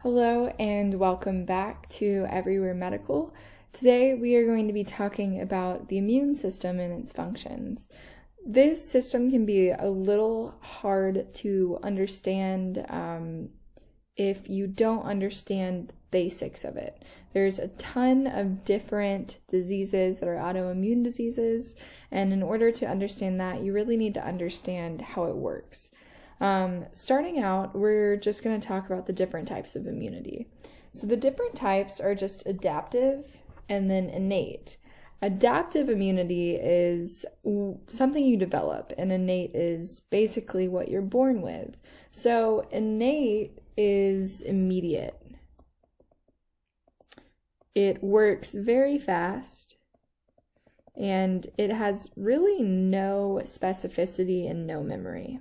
Hello and welcome back to Everywhere Medical. Today we are going to be talking about the immune system and its functions. This system can be a little hard to understand if you don't understand the basics of it. There's a ton of different diseases that are autoimmune diseases, and in order to understand that, you really need to understand how it works. Starting out, we're just going to talk about the different types of immunity. So the different types are just adaptive and then innate. Adaptive immunity is something you develop, and innate is basically what you're born with. So innate is immediate. It works very fast, and it has really no specificity and no memory.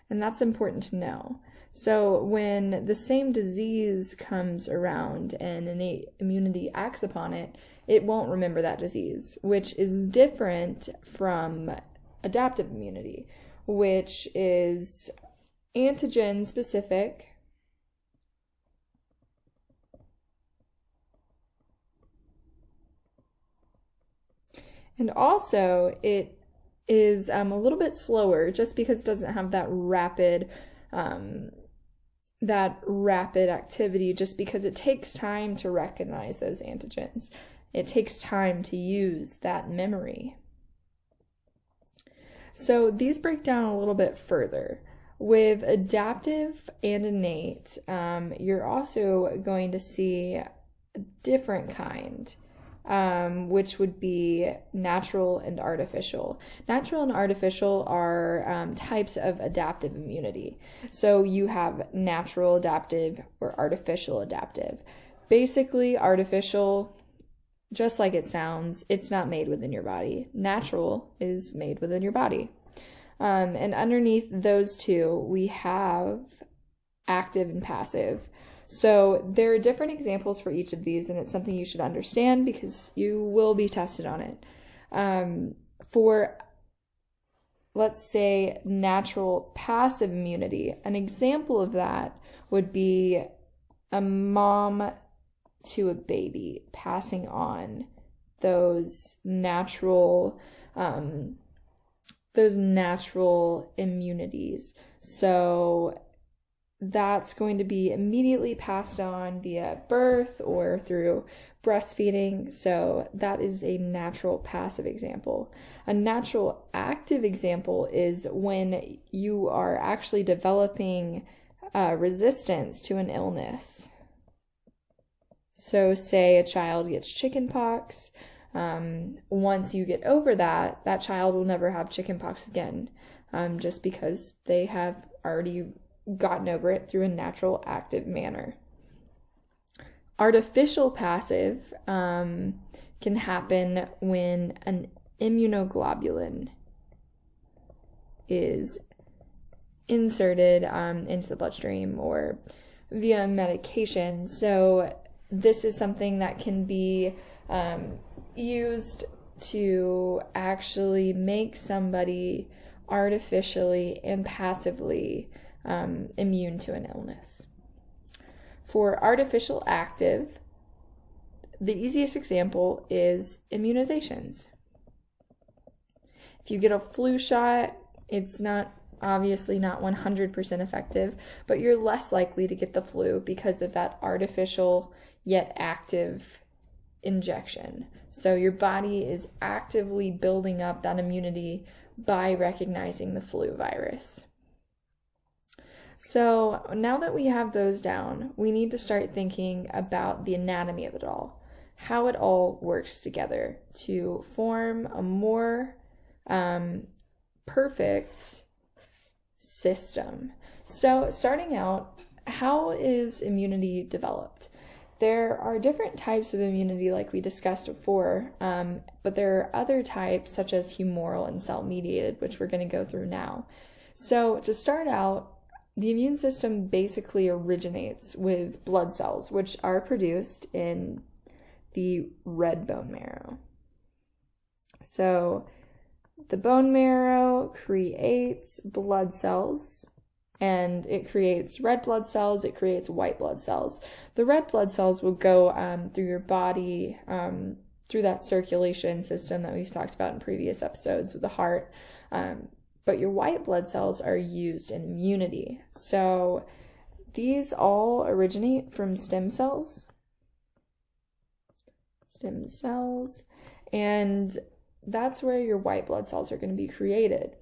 And that's important to know. So when the same disease comes around and innate immunity acts upon it, it won't remember that disease, which is different from adaptive immunity, which is antigen specific. And also it is a little bit slower just because it doesn't have that rapid activity, just because it takes time to recognize those antigens. It takes time to use that memory. So these break down a little bit further. With adaptive and innate, you're also going to see a different kind. Which would be natural and artificial. Natural and artificial are types of adaptive immunity. So you have natural adaptive or artificial adaptive. Basically, artificial, just like it sounds, it's not made within your body. Natural is made within your body. And underneath those two, we have active and passive. So there are different examples for each of these, and it's something you should understand because you will be tested on it. For, let's say, natural passive immunity, an example of that would be a mom to a baby passing on those natural immunities. So that's going to be immediately passed on via birth or through breastfeeding. So that is a natural passive example. A natural active example is when you are actually developing resistance to an illness. So say a child gets chickenpox. Once you get over that, that child will never have chickenpox again, just because they have already gotten over it through a natural active manner. Artificial passive can happen when an immunoglobulin is inserted into the bloodstream or via medication. So this is something that can be used to actually make somebody artificially and passively immune to an illness. For artificial active, the easiest example is immunizations. If you get a flu shot, it's obviously not 100% effective, but you're less likely to get the flu because of that artificial yet active injection. So your body is actively building up that immunity by recognizing the flu virus. So now that we have those down, we need to start thinking about the anatomy of it all, how it all works together to form a more perfect system. So starting out, how is immunity developed? There are different types of immunity like we discussed before, but there are other types such as humoral and cell-mediated, which we're going to go through now. So to start out, the immune system basically originates with blood cells, which are produced in the red bone marrow. So the bone marrow creates blood cells and it creates red blood cells, it creates white blood cells. The red blood cells will go through your body, through that circulation system that we've talked about in previous episodes with the heart. But your white blood cells are used in immunity. So these all originate from stem cells. Stem cells. And that's where your white blood cells are going to be created.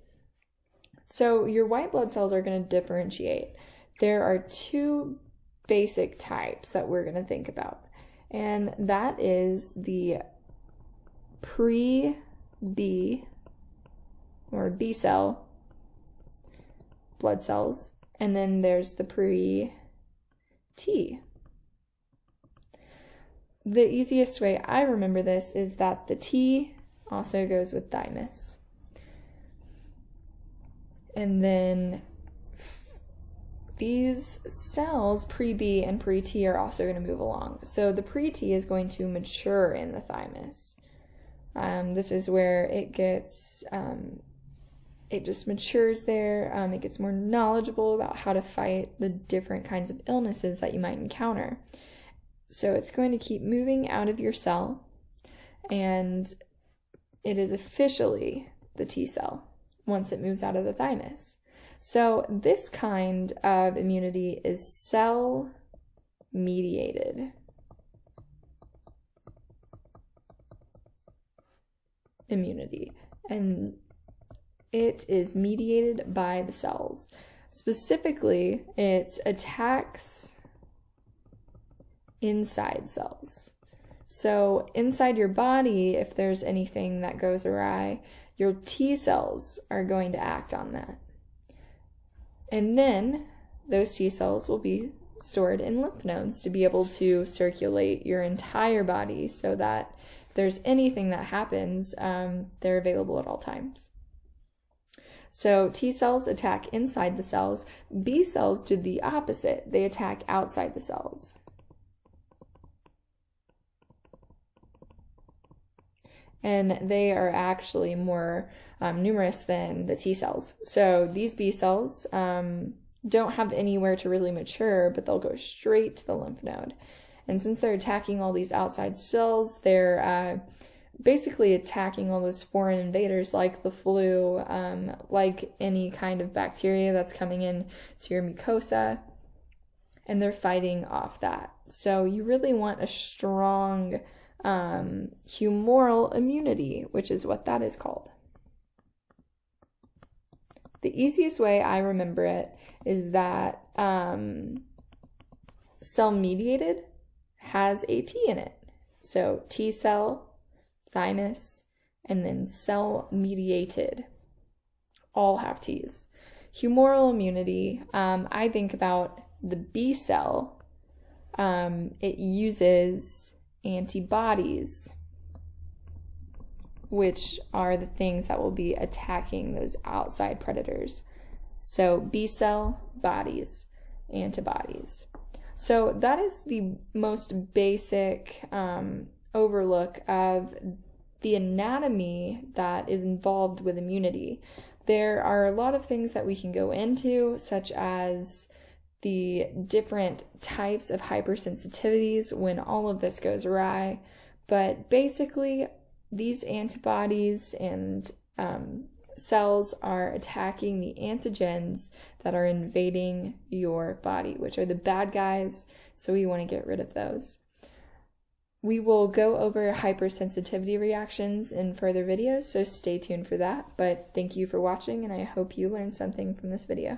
So your white blood cells are going to differentiate. There are two basic types that we're going to think about. And that is the pre-B or B cell blood cells, and then there's the pre-T. The easiest way I remember this is that the T also goes with thymus. And then these cells, pre-B and pre-T, are also going to move along. So the pre-T is going to mature in the thymus. This is where it gets, it just matures there. It gets more knowledgeable about how to fight the different kinds of illnesses that you might encounter. So it's going to keep moving out of your cell, and it is officially the T cell once it moves out of the thymus. So this kind of immunity is cell-mediated immunity, and it is mediated by the cells. Specifically, it attacks inside cells. So inside your body, if there's anything that goes awry, your T cells are going to act on that. And then those T cells will be stored in lymph nodes to be able to circulate your entire body so that if there's anything that happens, they're available at all times. So T cells attack inside the cells. B cells do the opposite. They attack outside the cells. And they are actually more numerous than the T cells. So these B cells don't have anywhere to really mature, but they'll go straight to the lymph node. And since they're attacking all these outside cells, they're basically attacking all those foreign invaders like the flu, like any kind of bacteria that's coming in to your mucosa, and they're fighting off that. So you really want a strong humoral immunity, which is what that is called. The easiest way I remember it is that cell-mediated has a T in it. So T cell, thymus, and then cell-mediated all have T's. Humoral immunity, I think about the B cell. It uses antibodies, which are the things that will be attacking those outside predators. So B cell, bodies, antibodies. So that is the most basic overlook of the anatomy that is involved with immunity. There are a lot of things that we can go into, such as the different types of hypersensitivities when all of this goes awry. But basically, these antibodies and cells are attacking the antigens that are invading your body, which are the bad guys, so we want to get rid of those. We will go over hypersensitivity reactions in further videos, so stay tuned for that. But thank you for watching, and I hope you learned something from this video.